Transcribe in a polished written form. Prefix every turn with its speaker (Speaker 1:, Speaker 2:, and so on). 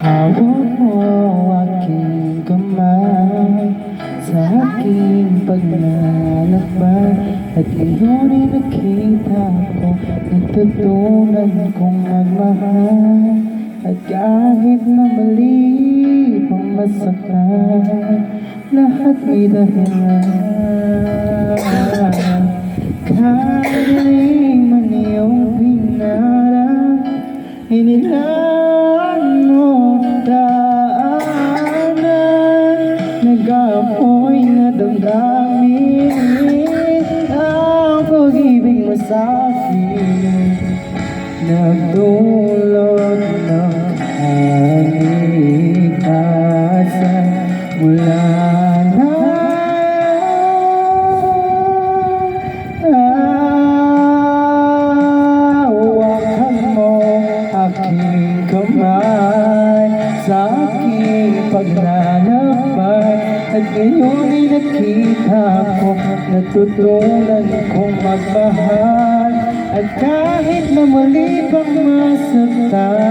Speaker 1: Hawak mo aking kamay sa aking paglalakbay, at iyon ay nakita ko, natutunan kong magmahal. At kahit na mali pang masaktan, lahat may dahilan. Kahit galing man iyong pinarang, inilaan mo daanan, nag-aapoy na damdamin ang pag-ibig mo sa'kin, nagdulot ng kalikasan mula na hawakan mo aking kamay sa aking paglalakbay, at ngayon ay nakita ko, natutunan kong magmahal. At kahit na mali pang masaktan,